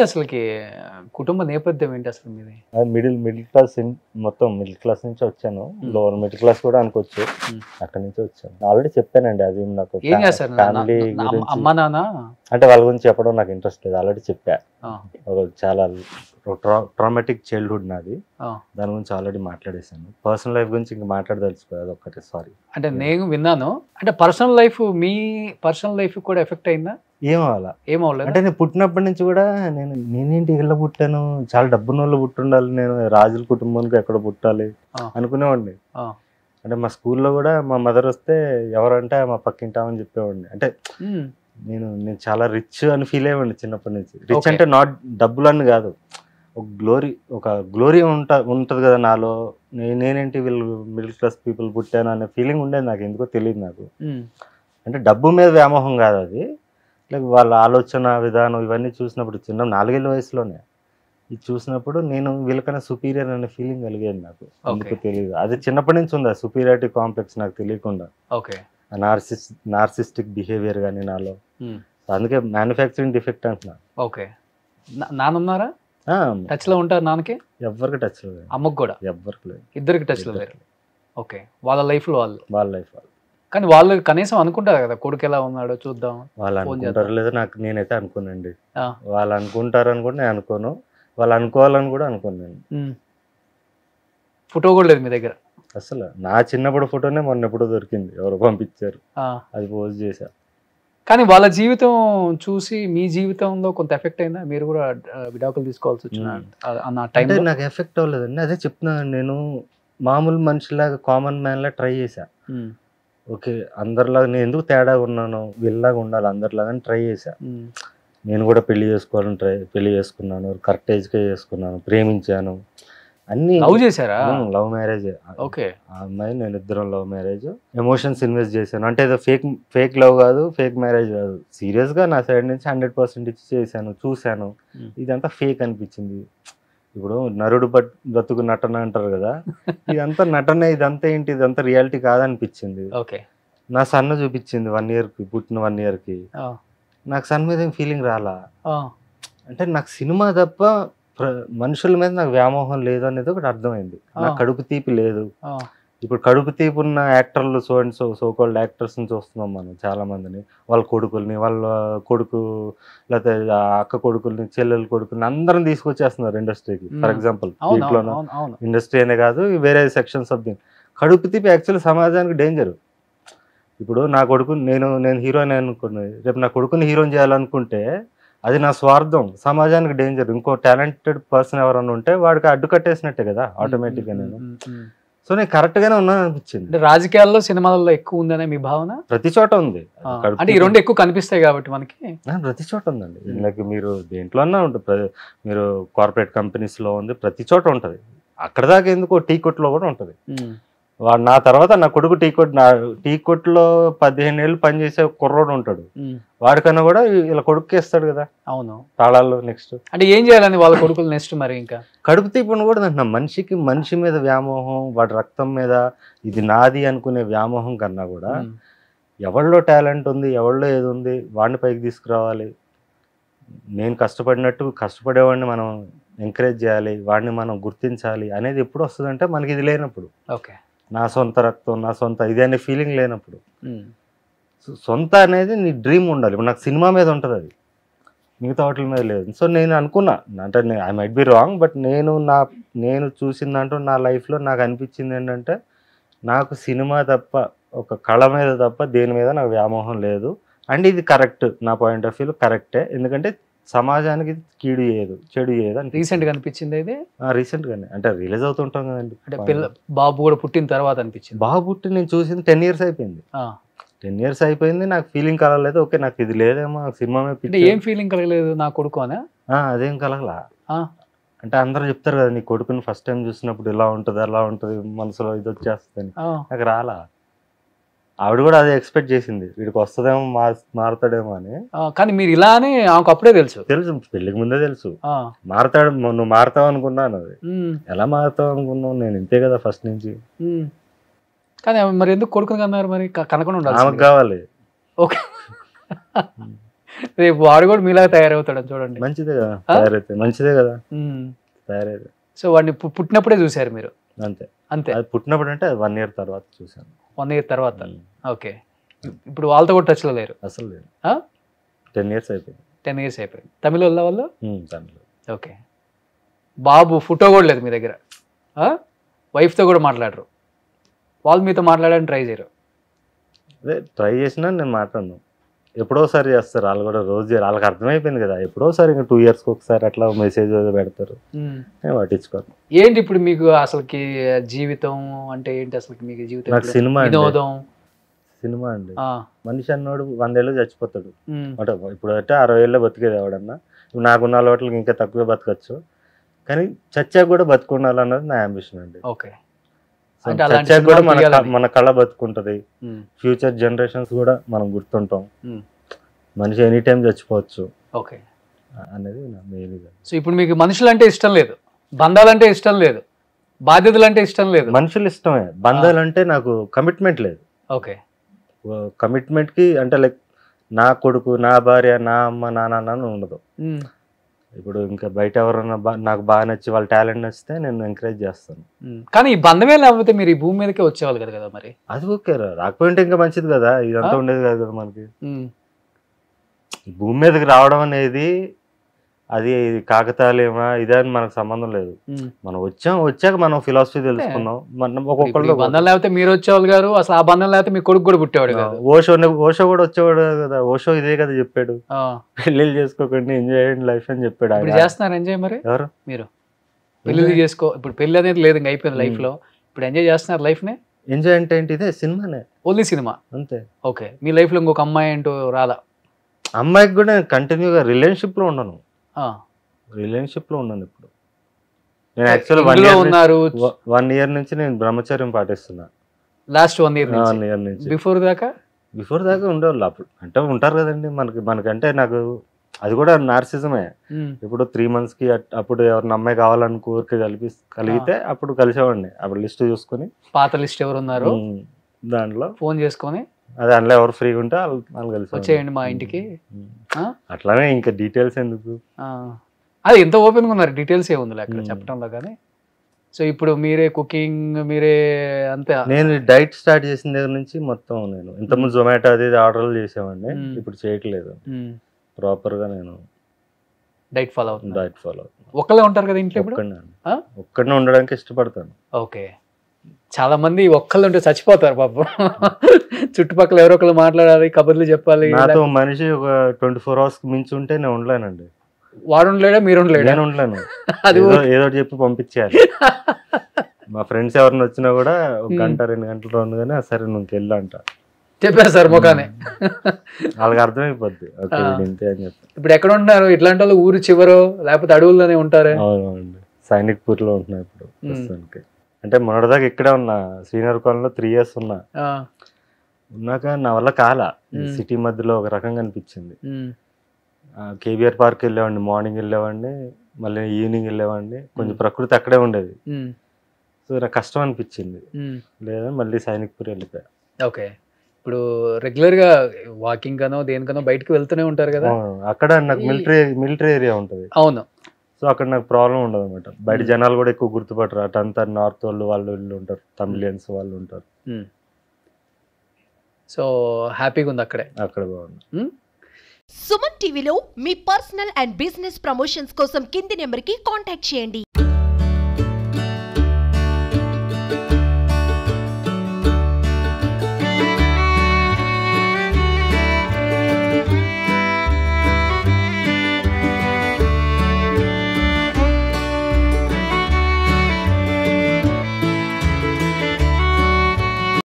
అసలకి కుటుంబ నేపథ్యం ఏంటి అసలు మీది? మిడిల్ క్లాస్ మొత్తం మిడిల్ క్లాస్ నుంచి వచ్చాను. లోవర్ మిడిల్ క్లాస్ కూడా అనుకోవచ్చు. అక్కడి నుంచి వచ్చాను. ఆల్రెడీ చెప్పానండి. అది నాకు ఏం చేస్తారు? ఫ్యామిలీ గురించి అమ్మా నాన్న అంటే వాళ్ళ గురించి చెప్పడం నాకు ఇంట్రెస్ట్ లేదు. ఆల్రెడీ చెప్పా. చాలా ట్రామాటిక్ చైల్డ్హుడ్ నాది. దాని గురించి ఆల్రెడీ మాట్లాడేశాను. పర్సనల్ లైఫ్ గురించి ఇంకా మాట్లాడదలుచుకోలేదు. ఒక్కటే సారీ. అంటే నేను విన్నాను. అంటే పర్సనల్ లైఫ్ మీ పర్సనల్ లైఫ్ కూడా ఎఫెక్ట్ అయిందా? ఏమవ్వలేదు. అంటే నేను పుట్టినప్పటి నుంచి కూడా నేనేంటి ఇళ్ళ పుట్టాను, చాలా డబ్బున్న వాళ్ళు పుట్టుండాలి, నేను రాజుల కుటుంబానికి ఎక్కడ పుట్టాలి అనుకునేవాడిని. అంటే మా స్కూల్లో కూడా మా మదర్ వస్తే ఎవరంటే మా పక్కింటామని చెప్పేవాడిని. అంటే నేను చాలా రిచ్ అని ఫీల్ అయ్యేవాడిని చిన్నప్పటి నుంచి. రిచ్ అంటే నాట్ డబ్బులు అని కాదు, ఒక గ్లోరీ ఉంటది కదా నాలో. నేనేంటి వీళ్ళు మిడిల్ క్లాస్ పీపుల్ పుట్టాను అనే ఫీలింగ్ ఉండేది నాకు. ఎందుకో తెలియదు నాకు. అంటే డబ్బు మీద వ్యామోహం కాదు అది, లైక్ వాళ్ళ ఆలోచన విధానం ఇవన్నీ చూసినప్పుడు చిన్న 4 ఏళ్ళ వయసులోనే ఇది చూసినప్పుడు నేను వీళ్ళకన్నా సుపీరియర్ అనే ఫీలింగ్ కలిగేది నాకు. ఎందుకు తెలియదు, అది చిన్నప్పటి నుంచి ఉంది. సుపీరియారిటీ కాంప్లెక్స్ నాకు తెలియకుండా. నార్సిస్టిక్ బిహేవియర్ కానీ నాలో. అందుకే మ్యానుఫ్యాక్చరింగ్ డిఫెక్ట్ అంటున్నా. ఓకే. నానున్నారా? టచ్ లో ఉంటారు నాన్నకి? ఎవరికి టచ్ లేదు. అమ్మకు కూడా? ఎవరికి లేదు. ఇద్దరికి టచ్ లో లేరు. ఓకే. వాళ్ళ లైఫ్ లో వాళ్ళు. కానీ వాళ్ళు కనీసం అనుకుంటారు కదా కొడుకు ఎలా ఉన్నాడో చూద్దాం. వాళ్ళు అనుకుంటారు లేదా నాకు నేనైతే అనుకోనండి. వాళ్ళు అనుకుంటారు అనుకుంటే నేను అనుకోను, వాళ్ళు అనుకోవాలని కూడా అనుకోను నేను. ఫోటో కూడా లేదు మీ దగ్గర అసలు? నా చిన్నప్పుడు ఫోటోనే మొన్న ఎప్పుడో దొరికింది, ఎవరో పంపించారు, అది పోస్ట్ చేశా. కానీ వాళ్ళ జీవితం చూసి మీ జీవితంలో కొంత ఎఫెక్ట్ అయిందా? మీరు కూడా విడాకులు తీసుకోవాల్సి వచ్చిన నాకు ఎఫెక్ట్ అవ్వలేదండి. అదే చెప్తున్నాను, నేను మామూలు మనిషిలాగా కామన్ మ్యాన్ లా ట్రై చేశా. ఓకే, అందరిలాగా నేను ఎందుకు తేడా ఉన్నాను, వీళ్ళలాగా ఉండాలి అందరిలాగా అని ట్రై చేశా. నేను కూడా పెళ్లి చేసుకున్నాను, కరెక్ట్ ఏజ్కే చేసుకున్నాను, ప్రేమించాను, అన్ని. లవ్ చేశారా? Love marriage. ఓకే. ఆ అమ్మాయి నేను ఇద్దరం లవ్ మ్యారేజ్. ఎమోషన్స్ ఇన్వెస్ట్ చేశాను. అంటే ఏదో ఫేక్ లవ్ కాదు, ఫేక్ మ్యారేజ్ కాదు, సీరియస్ గా నా సైడ్ నుంచి 100% ఇచ్చి చేశాను. చూశాను, ఇదంతా ఫేక్ అనిపించింది. ఇప్పుడు నరుడు బ్రతుకు నటన అంటారు కదా, ఇదంతా నటనే, ఇదంతా ఏంటి, ఇదంతా రియాలిటీ కాదనిపించింది. నా సన్న చూపించింది 1 year కి, పుట్టిన 1 year కి. నాకు సన్ మీద ఏం ఫీలింగ్ రాలా. అంటే నాకు సినిమా తప్ప మనుషుల మీద నాకు వ్యామోహం లేదు అనేది ఒకటి అర్థమైంది. నాకు కడుపు తీపి లేదు. ఇప్పుడు కడుపు తీపి ఉన్న యాక్టర్లు, సో కాల్డ్ యాక్టర్స్ ని చూస్తున్నాం మనం చాలా మందిని. వాళ్ళ కొడుకుల్ని, వాళ్ళ కొడుకు లేకపోతే అక్క కొడుకుల్ని, చెల్లెల కొడుకుల్ని అందరం తీసుకొచ్చేస్తున్నారు ఇండస్ట్రీకి. ఫర్ ఎగ్జాంపుల్ దీంట్లోనూ ఇండస్ట్రీ అనే కాదు, వేరే సెక్షన్స్ ఆఫ్ దీని. కడుపు తీపి యాక్చువల్లీ సమాజానికి డేంజర్. ఇప్పుడు నా కొడుకు, నేను హీరోయిన్ అనుకున్నాను, రేపు నా కొడుకుని హీరోయిన్ చేయాలనుకుంటే అది నా స్వార్థం, సమాజానికి డేంజర్. ఇంకో టాలెంటెడ్ పర్సన్ ఎవరన్నా ఉంటే వాడికి అడ్డు కట్టేసినట్టే కదా ఆటోమేటిక్గా. నేను సో నేను కరెక్ట్ గానే ఉన్నాను అనిపించింది. రాజకీయాల్లో, సినిమాల్లో ఎక్కువ ఉందనే మీ భావన? ప్రతి చోట ఉంది. అంటే ఈ రెండు ఎక్కువ కనిపిస్తాయి కాబట్టి మనకి. ప్రతి చోట ఉందండి. లైక్ మీరు దేంట్లో అన్నా ఉంటుంది, మీరు కార్పొరేట్ కంపెనీస్ లో ఉంది, ప్రతి చోట ఉంటది. అక్కడ దాకా ఎందుకు, టీ కొట్లో కూడా ఉంటది. వాడు నా తర్వాత నా కొడుకు టీ కొట్లో 15 ఏళ్ళు పనిచేసే కుర్రోడు ఉంటాడు, వాడికన్నా కూడా ఇలా కొడుకు ఇస్తాడు కదా. అవును, తాళాలు. నెక్స్ట్ అంటే ఏం చేయాలని వాళ్ళ కొడుకులు నెక్స్ట్ మరి ఇంకా కడుపు తీపని కూడా అంటున్నా. మనిషి మీద వ్యామోహం, వాడి రక్తం మీద ఇది నాది అనుకునే వ్యామోహం కన్నా కూడా ఎవరిలో టాలెంట్ ఉంది, ఎవరిలో ఏది ఉంది, వాడిని పైకి తీసుకురావాలి. నేను కష్టపడేవాడిని మనం ఎంకరేజ్ చేయాలి, వాడిని మనం గుర్తించాలి అనేది ఎప్పుడు వస్తుందంటే మనకి ఇది లేనప్పుడు. ఓకే, నా సొంత రక్తం, నా సొంత ఇది అనే ఫీలింగ్ లేనప్పుడు. సొంత అనేది నీ డ్రీమ్ ఉండాలి. ఇప్పుడు నాకు సినిమా మీద ఉంటుంది, అది మిగతా వాటి మీద లేదు. సో నేను అనుకున్నా, అంటే I might be wrong, but నేను చూసిన దాంట్లో నా లైఫ్లో నాకు అనిపించింది ఏంటంటే, నాకు సినిమా తప్ప, ఒక కళ మీద తప్ప దేని మీద నాకు వ్యామోహం లేదు. అండ్ ఇది కరెక్ట్, నా పాయింట్ ఆఫ్ వ్యూలో కరెక్టే. ఎందుకంటే సమాజానికి చెడు చేయదు అని రీసెంట్గా అనిపించింది. ఇది రీసెంట్గానే, అంటే రిలీజ్ అవుతుంటాం కదండి. అంటే బాబు కూడా పుట్టిన తర్వాత అనిపించింది. బాబు పుట్టి నేను చూసింది 10 years అయిపోయింది. 10 years అయిపోయింది, నాకు ఫీలింగ్ కలగలేదు. ఓకే, నాకు ఇది లేదేమో, సినిమా మీద ఏం ఫీలింగ్ కలగలేదు నా కొడుకు అని? అదేం కలగలా. అంటే అందరూ చెప్తారు కదా, నీ కొడుకుని ఫస్ట్ టైం చూసినప్పుడు ఇలా ఉంటుంది, అలా ఉంటుంది, మనసులో ఇది వచ్చేస్తుంది. నాకు రాలా. ఆవిడ కూడా అదే ఎక్స్పెక్ట్ చేసింది, వీడికి వస్తుందేమో, మారుతాడేమో అని. కానీ మీరు ఇలా అని ఆమెకు అప్పుడే తెలుసు? పెళ్లికి ముందే తెలుసు. మారుతాడు, నువ్వు మారుతావు అనుకున్నాను. అది ఎలా మారుతావు అనుకున్నావు, నేను ఇంతే కదా ఫస్ట్ నుంచి. కానీ మరి ఎందుకు కొడుకుని కన్నారు? మరి కనకుండా ఉండాలి, ఆమెకు కావాలి. ఓకే. రేపు వాడు కూడా మీలాగా తయారవుతాడు చూడండి. మంచిదే కదా, తయారైతే మంచిదే కదా, తయారైతే. సో వాడిని పుట్టినప్పుడే చూసారు మీరు? అంతే అంతే. అది పుట్టినప్పుడు అంటే 1 year తర్వాత చూసాను. 1 year తర్వాత. ఓకే. ఇప్పుడు వాళ్ళతో కూడా టచ్లో లేరు? అసలు లేదు. 10 years అయిపోయింది. 10 years అయిపోయింది. తమిళ వాళ్ళు? తమిళ. ఓకే. బాబు ఫోటో కూడా లేదు మీ దగ్గర, వైఫ్తో కూడా మాట్లాడరు, వాళ్ళు మీతో మాట్లాడడానికి ట్రై చేయరు? అదే ట్రై చేసినా నేను మాట్లాడను, ఎప్పుడోసారి చేస్తారు వాళ్ళు కూడా, రోజు వాళ్ళకి అర్థమైపోయింది కదా, ఎప్పుడోసారి ఇంకా 2 yearsకి ఒకసారి అట్లా మెసేజ్ పెడతారు, నేను పట్టించుకోను. ఏంటి ఇప్పుడు మీకు అసలుకి జీవితం అంటే ఏంటి అసలు? మీకు జీవితం నాకు సినిమా వినోదం? సినిమా అండి. మనిషి అన్నోడు 100 ఏళ్ళు చచ్చిపోతాడు అంటే, ఇప్పుడు అంటే 60 ఏళ్ళే బతికేది ఎవడన్నా, నాకున్న అలవాట్లకి ఇంకా తక్కువే బతకచ్చు, కానీ చచ్చాక కూడా బతుకుండాలన్నది నా అంబిషన్ అండి. ఓకే. చచ్చాక కూడా మన కళ బతుకుంటది, ఫ్యూచర్ జనరేషన్స్ కూడా మనం గుర్తుంటాం, మనిషి ఎనీ టైం చచ్చిపోవచ్చు. ఓకే అనేది నా మెయిన్. సో ఇప్పుడు మీకు మనుషులు అంటే ఇష్టం లేదు, బంధాలంటే ఇష్టం లేదు, బాధ్యతలు అంటే ఇష్టం లేదు? మనుషులు ఇష్టమే, బంధాలంటే నాకు కమిట్మెంట్ లేదు. ఓకే. కమిట్మెంట్కి అంటే లైక్ నా కొడుకు, నా భార్య, నా అమ్మ, నా నాన్న ఉండదు. ఇప్పుడు ఇంకా బయట ఎవరన్నా నాకు బాగా నచ్చి వాళ్ళ టాలెంట్ నచ్చితే నేను ఎంకరేజ్ చేస్తాను. కానీ ఈ బంధమే లేకపోతే మీరు ఈ భూమి మీదకే వచ్చేవాళ్ళు కదా మరి? అది ఓకే, రాకపోయింటే ఇంకా మంచిది కదా, ఇదంతా ఉండేది కాదు కదా మనకి. ఈ భూమి మీదకి రావడం అనేది అది కాకతాళీయమా ఇదే అని మనకు సంబంధం లేదు. మనం వచ్చాక మనం ఫిలాసఫీ తెలుసుకున్నాం. మనం ఒక్కొక్కళ్ళు బంధం లేకపోతే మీరు వచ్చేవాళ్ళు గారు, అసలు ఆ బంధం లేకపోతే మీ కొడుకు కూడా పుట్టేవాడు కదా. ఓషో కూడా వచ్చేవాడు కదా, ఓషో ఇదే కదా చెప్పాడు, పెళ్ళిళ్ళు చేసుకోకండి, ఎంజాయ్ చేయండి లైఫ్ అని చెప్పాడు. ఇప్పుడు చేస్తున్నారు ఎంజాయ్? మరి ఎవరు మీరు? పెళ్లి చేసుకో, ఇప్పుడు పెళ్లి అనేది లేదు, ఇంకా అయిపోయింది లైఫ్ లో, ఇప్పుడు ఎంజాయ్ చేస్తున్నారు లైఫ్ ని? ఎంజాయ్ అంటే ఏంటి, ఇదే సినిమానే, ఓన్లీ సినిమా అంతే. ఓకే. మీ లైఫ్ లో ఇంకొక అమ్మాయి అంటూ రాలా? అమ్మాయికి కూడా కంటిన్యూగా రిలేషన్షిప్ లో ఉన్నాను ఇప్పుడు. నేను యాక్చువల్లీ 1 year నుంచి నేను బ్రహ్మచర్యం పాటిస్తున్నా. లాస్ట్ 1 year నుంచి? బిఫోర్ దాకా ఉండేవాళ్ళు అప్పుడు, అంటే ఉంటారు కదండి మనకంటే నాకు అది కూడా నార్సిజమే. ఇప్పుడు 3 monthsకి అప్పుడు ఎవరిని అమ్మాయి కావాలని కోరిక కలిగితే అప్పుడు కలిసేవాడిని. అప్పుడు లిస్ట్ చూసుకుని, పాత లిస్ట్ ఎవరు ఉన్నారు దాంట్లో ఫోన్ చేసుకొని, అదే అందులో ఎవరు ఫ్రీగా ఉంటే వాళ్ళు కలిసి వచ్చేయండి మా ఇంటికి, అట్లానే. ఇంకా డీటెయిల్స్ ఎందుకు, అది ఎంత ఓపెన్గా ఉన్నారు, డీటెయిల్స్ ఏముంది అక్కడ చెప్పడంలో కానీ. సో ఇప్పుడు మీరే కుకింగ్, మీరే అంతే? నేను డైట్ స్టార్ట్ చేసిన దగ్గర నుంచి మొత్తం నేను ఇంతకుముందు జొమాటో అది ఆర్డర్లు చేసేవాడిని, ఇప్పుడు చేయట్లేదు. ప్రాపర్గా నేను డైట్ ఫాలో అవుతున్నాను. ఒక్కళ్ళే ఉంటారు కదా ఇంట్లో? ఒక్కడనే ఉండడానికి ఇష్టపడతాను. ఓకే. చాలా మంది ఒక్కళ్ళు ఉంటే చచ్చిపోతారు పాపం, చుట్టుపక్కల ఎవరో ఒకళ్ళు మాట్లాడాలి, కబుర్లు చెప్పాలి. నాతో మనిషి ఒక 24 hours మించి ఉంటే నేను ఉండలేనండి. వాడు ఉండలేడా, మీరు ఉండలేడు? నేను ఉండలేను, ఏదో చెప్పి పంపించేయాలి. మా ఫ్రెండ్స్ ఎవరిని వచ్చినా కూడా 1 గంట 2 గంటలు ఉండగానే సరే నువ్వు వెళ్ళు అంట చెప్పేస్తారు ముఖానే, వాళ్ళకి అర్థమైపోద్ది ఇంతే అని చెప్పి. ఇప్పుడు ఎక్కడ ఉంటున్నారు ఇట్లాంటి వాళ్ళు? ఊరు చివరో లేకపోతే అడవుల్లోనే ఉంటారే? అవునండి, సైనిక్పూర్ లో ఉంటున్నా ఇప్పుడు ప్రస్తుతానికి. అంటే మొన్నటిదాకా ఇక్కడే ఉన్నా, శ్రీనగర్ కాలనీలో 3 years ఉన్నాక నా వల్ల కాలా, సిటీ మధ్యలో ఒక రకంగా అనిపించింది. కేబీఆర్ పార్క్ వెళ్ళేవాడిని, మార్నింగ్ వెళ్ళేవాడిని, మళ్ళీ ఈవినింగ్ వెళ్ళేవాడిని, కొంచెం ప్రకృతి అక్కడే ఉండేది. సో నాకు కష్టం అనిపించింది, లేదా మళ్ళీ సైనిక్పూర్ వెళ్ళిపోయా. ఓకే. ఇప్పుడు రెగ్యులర్ గా వాకింగ్ గానో దేనికనో బయటకు వెళ్తూనే ఉంటారు కదా? అక్కడ నాకు మిలిటరీ ఏరియా ఉంటుంది. అవును. సో అక్కడ నాకు ప్రాబ్లం ఉండదు అనమాట. బయట జనాలు కూడా ఎక్కువ గుర్తుపట్టరు, అటంతా నార్త్ వాళ్ళు వీళ్ళు ఉంటారు, తమిళియన్స్ వాళ్ళు ఉంటారు. సో హ్యాపీగా ఉంది అక్కడ బాగుంది. సుమన్ టీవీలో మీ పర్సనల్ అండ్ బిజినెస్ ప్రమోషన్స్ కోసం కింది నెంబర్కి కాంటాక్ట్ చేయండి.